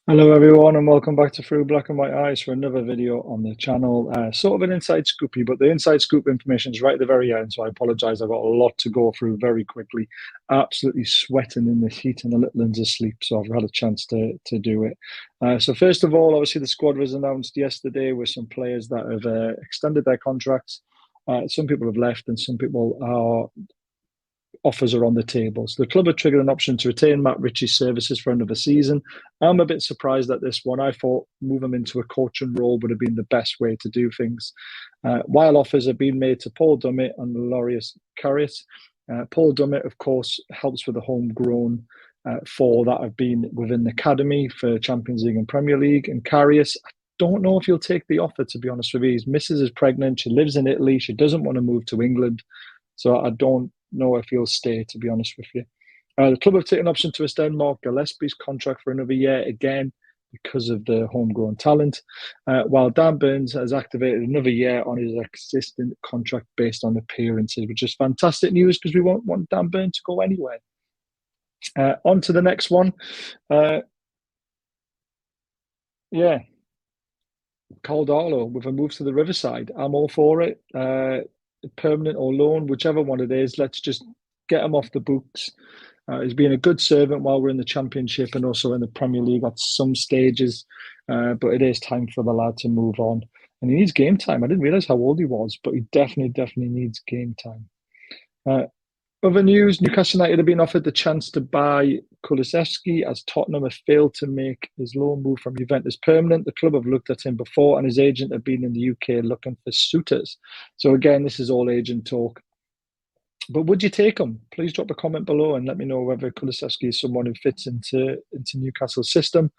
Hello everyone and welcome back to Through Black and White Eyes for another video on the channel. Sort of an inside scoopy, but the inside scoop information is right at the very end, so I apologise. I've got a lot to go through very quickly. Absolutely sweating in the heat and the little one's asleep, so I've had a chance to do it. So first of all, obviously the squad was announced yesterday with some players that have extended their contracts. Some people have left and some people are offers are on the table. So the club have triggered an option to retain Matt Ritchie's services for another season. I'm a bit surprised at this one. I thought move him into a coaching role would have been the best way to do things. While offers have been made to Paul Dummett and Lorius Carriot. Paul Dummett, of course, helps with the homegrown four that have been within the academy for Champions League and Premier League. And Karius, I don't know if he'll take the offer, to be honest with you. His missus is pregnant. She lives in Italy. She doesn't want to move to England. So I don't know if he'll stay, to be honest with you. The club have taken an option to extend Mark Gillespie's contract for another year, again, because of the homegrown talent, while Dan Burns has activated another year on his existing contract based on appearances, which is fantastic news because we won't want Dan Burns to go anywhere. On to the next one. Yeah, Caldalo with a move to the Riverside. I'm all for it. Permanent or loan, whichever one it is. Let's just get him off the books. He's been a good servant while we're in the Championship and also in the Premier League at some stages. But it is time for the lad to move on. And he needs game time. I didn't realise how old he was, but he definitely needs game time. Other news, Newcastle United have been offered the chance to buy Kulusevski as Tottenham have failed to make his loan move from Juventus permanent. The club have looked at him before and his agent have been in the UK looking for suitors. So again, this is all agent talk. But would you take him? Please drop a comment below and let me know whether Kulusevski is someone who fits into Newcastle's system.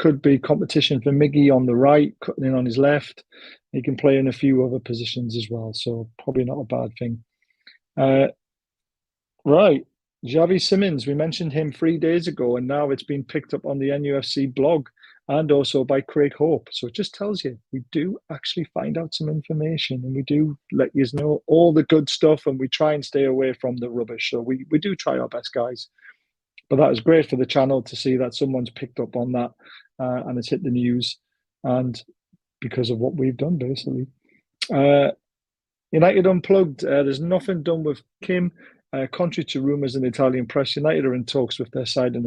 Could be competition for Miggy on the right, cutting in on his left. He can play in a few other positions as well, so probably not a bad thing. Right. Xavi Simons, we mentioned him 3 days ago, and now it's been picked up on the NUFC blog and also by Craig Hope. So it just tells you we do actually find out some information and we do let you know all the good stuff and we try and stay away from the rubbish. So we do try our best, guys. But that was great for the channel to see that someone's picked up on that and it's hit the news. And because of what we've done, basically. United Unplugged, there's nothing done with Kim. Contrary to rumours in the Italian press, United are in talks with their side and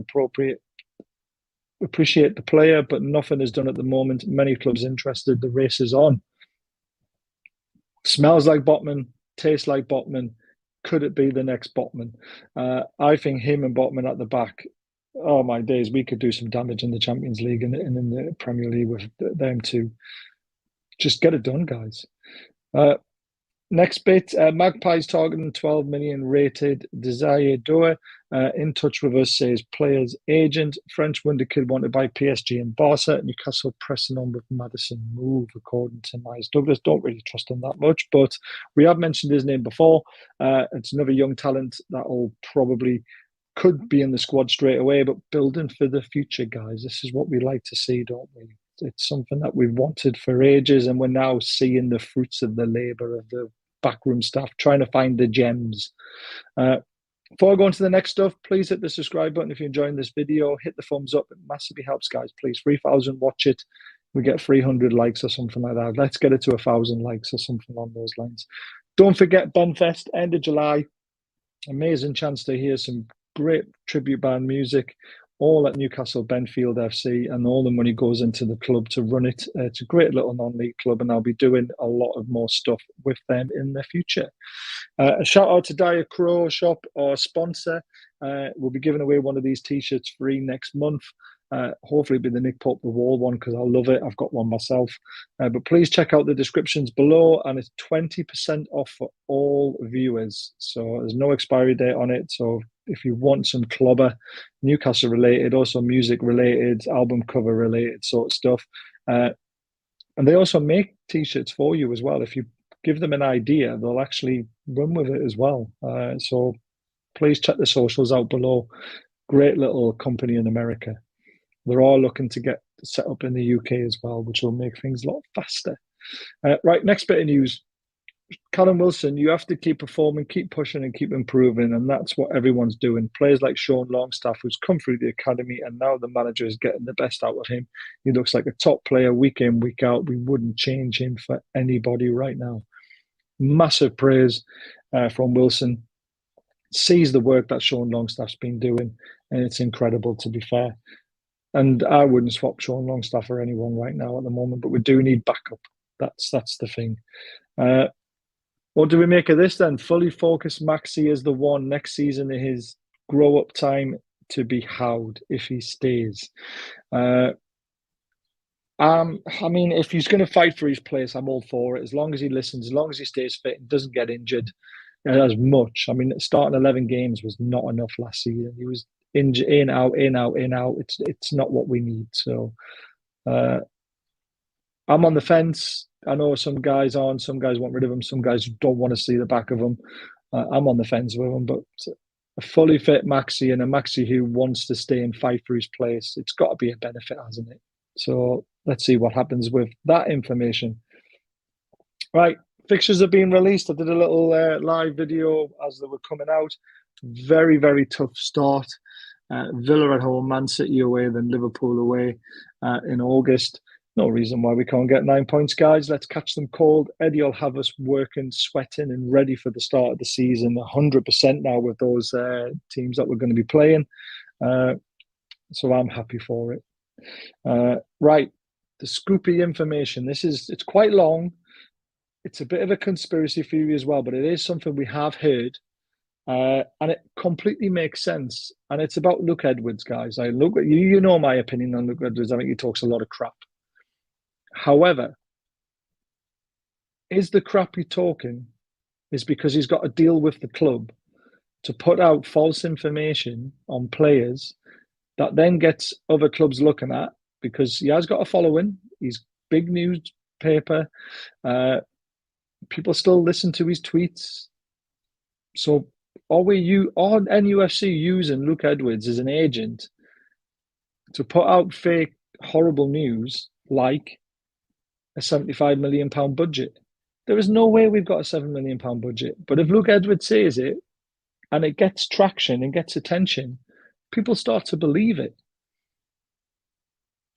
appreciate the player, but nothing is done at the moment. Many clubs interested. The race is on. Smells like Botman, tastes like Botman. Could it be the next Botman? I think him and Botman at the back, oh my days, we could do some damage in the Champions League and in the Premier League with them two. Just get it done, guys. Next bit, Magpies targeting 12 million rated Desire Doe. In touch with us, says player's agent. French wonder kid wanted by PSG and Barca. Newcastle pressing on with Madison move, according to Miles Douglas. Don't really trust him that much, but we have mentioned his name before. It's another young talent that will probably could be in the squad straight away, but building for the future, guys. This is what we like to see, don't we? It's something that we've wanted for ages, and we're now seeing the fruits of the labour of the backroom staff trying to find the gems. Before I go on to the next stuff, please hit the subscribe button if you're enjoying this video. Hit the thumbs up. It massively helps, guys. Please, 3,000 watch it. We get 300 likes or something like that. Let's get it to 1,000 likes or something along those lines. Don't forget Benfest, end of July. Amazing chance to hear some great tribute band music, all at Newcastle Benfield FC, and all the money goes into the club to run it. It's a great little non-league club, and I'll be doing a lot of more stuff with them in the future. A shout out to Dire Crow Shop, our sponsor. We'll be giving away one of these t-shirts free next month. Hopefully it'll be the Nick Pope the Wall one because I love it. I've got one myself. But please check out the descriptions below, and it's 20% off for all viewers. So there's no expiry date on it. So if you want some clobber, Newcastle related, also music related, album cover related sort of stuff. And they also make t-shirts for you as well. If you give them an idea, they'll actually run with it as well. So please check the socials out below. Great little company in America. They're all looking to get set up in the UK as well, which will make things a lot faster. Right, next bit of news. Callum Wilson, you have to keep performing, keep pushing, and keep improving, and that's what everyone's doing. Players like Sean Longstaff, who's come through the academy, and now the manager is getting the best out of him. He looks like a top player week in, week out. We wouldn't change him for anybody right now. Massive praise from Wilson. Sees the work that Sean Longstaff's been doing, and it's incredible, to be fair. And I wouldn't swap Sean Longstaff for anyone right now at the moment, but we do need backup. That's the thing. What do we make of this then? Fully focused Maxi is the one next season in his grow up time to be howled if he stays. I mean, if he's going to fight for his place, I'm all for it. As long as he listens, as long as he stays fit and doesn't get injured as much. I mean, starting 11 games was not enough last season. He was in, out, in, out, in, out. It's not what we need. So I'm on the fence. I know some guys aren't. Some guys want rid of him. Some guys don't want to see the back of him. I'm on the fence with him, but a fully fit Maxi and a Maxi who wants to stay and fight for his place, it's got to be a benefit, hasn't it? So let's see what happens with that information. Right, fixtures have been released. I did a little live video as they were coming out. Very, very tough start. Villa at home, Man City away, then Liverpool away in August. No reason why we can't get 9 points, guys. Let's catch them cold. Eddie will have us working, sweating, and ready for the start of the season. 100% now with those teams that we're going to be playing. So I'm happy for it. Right, the scoopy information. It's quite long. It's a bit of a conspiracy theory as well, but it is something we have heard. And it completely makes sense. And it's about Luke Edwards, guys. You know my opinion on Luke Edwards. I think he talks a lot of crap. However, is the crap he's talking is because he's got to deal with the club to put out false information on players that then gets other clubs looking at, because he has got a following. He's big newspaper. People still listen to his tweets. So are NUFC using Luke Edwards as an agent to put out fake, horrible news like a £75 million budget? There is no way we've got a £7 million budget. But if Luke Edwards says it and it gets traction and gets attention, people start to believe it.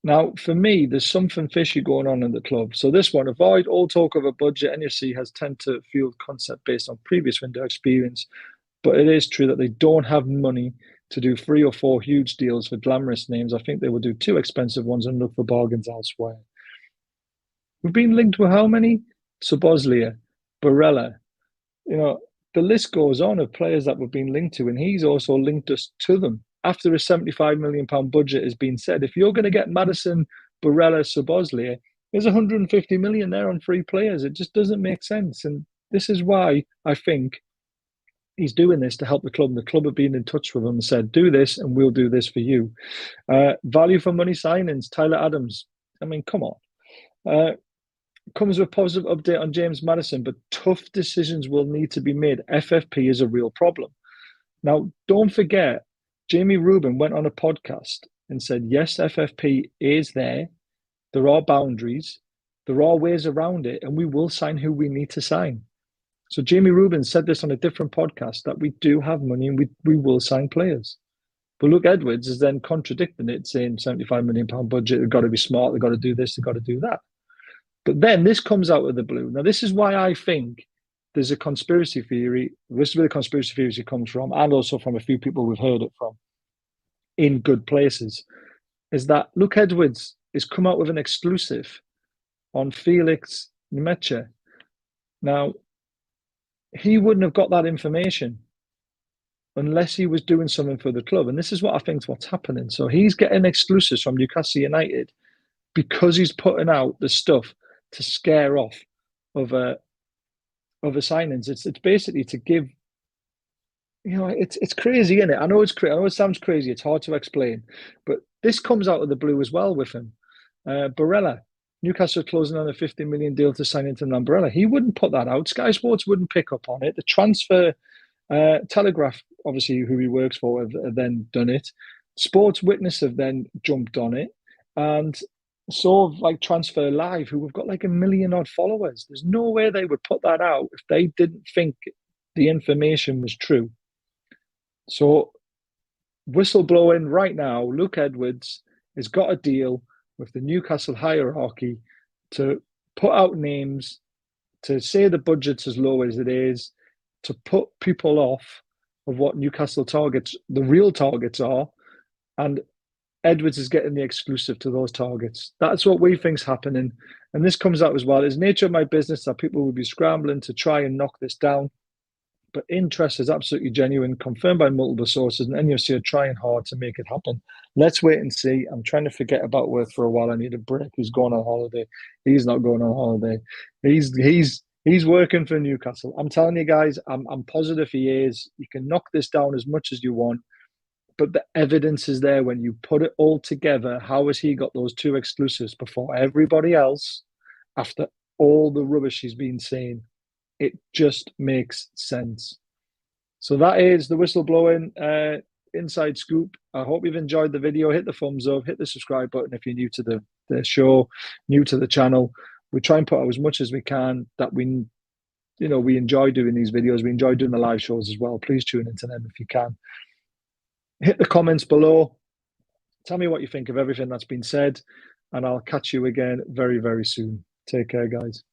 Now, for me, there's something fishy going on in the club. So this one, avoid all talk of a budget. NUFC has tend to field concept based on previous window experience. But it is true that they don't have money to do 3 or 4 huge deals for glamorous names. I think they will do 2 expensive ones and look for bargains elsewhere. We've been linked with how many? Szoboszlai, Barella. The list goes on of players that we've been linked to, and he's also linked us to them. After a £75 million budget has been said, if you're going to get Maddison, Barella, Szoboszlai, there's 150 million there on 3 players. It just doesn't make sense. And this is why I think he's doing this to help the club. And the club have been in touch with him and said, do this and we'll do this for you. Value for money signings, Tyler Adams. I mean, come on. Comes with a positive update on James Maddison, but tough decisions will need to be made. FFP is a real problem. Now, don't forget, Jamie Rubin went on a podcast and said, yes, FFP is there. There are boundaries. There are ways around it, and we will sign who we need to sign. So Jamie Rubin said this on a different podcast, that we do have money and we will sign players. But Luke Edwards is then contradicting it, saying £75 million budget, they've got to be smart, they've got to do this, they've got to do that. But then this comes out of the blue. Now, this is why I think there's a conspiracy theory. This is where the conspiracy theory comes from, and also from a few people we've heard it from in good places, is that Luke Edwards has come out with an exclusive on Felix Nmecha. Now, he wouldn't have got that information unless he was doing something for the club. And this is what I think is what's happening. So he's getting exclusives from Newcastle United because he's putting out the stuff to scare off other signings. It's basically to give, it's crazy, isn't it? I know it's crazy. I know it sounds crazy. It's hard to explain, but this comes out of the blue as well with him. Barella, Newcastle closing on a $50 million deal to sign into Barella. He wouldn't put that out. Sky Sports wouldn't pick up on it. The transfer Telegraph, obviously, who he works for, have then done it. Sports Witness have then jumped on it, and sort of like Transfer Live, who have got like 1 million odd followers. There's no way they would put that out if they didn't think the information was true. So, whistleblowing right now, Luke Edwards has got a deal with the Newcastle hierarchy to put out names, to say the budget's as low as it is, to put people off of what Newcastle targets, the real targets are, and Edwards is getting the exclusive to those targets. That's what we think's happening. And this comes out as well. It's nature of my business that people will be scrambling to try and knock this down. But interest is absolutely genuine, confirmed by multiple sources, and NUFC are trying hard to make it happen. Let's wait and see. I'm trying to forget about Worth for a while. I need a break. He's going on holiday. He's not going on holiday. He's working for Newcastle. I'm telling you guys, I'm positive he is. You can knock this down as much as you want, but the evidence is there when you put it all together. How has he got those two exclusives before everybody else after all the rubbish he's been saying? It just makes sense. So that is the whistleblowing inside scoop. I hope you've enjoyed the video. Hit the thumbs up, hit the subscribe button if you're new to the show, new to the channel. We try and put out as much as we can that we enjoy doing these videos. We enjoy doing the live shows as well. Please tune into them if you can. Hit the comments below. Tell me what you think of everything that's been said, and I'll catch you again very, very soon. Take care, guys.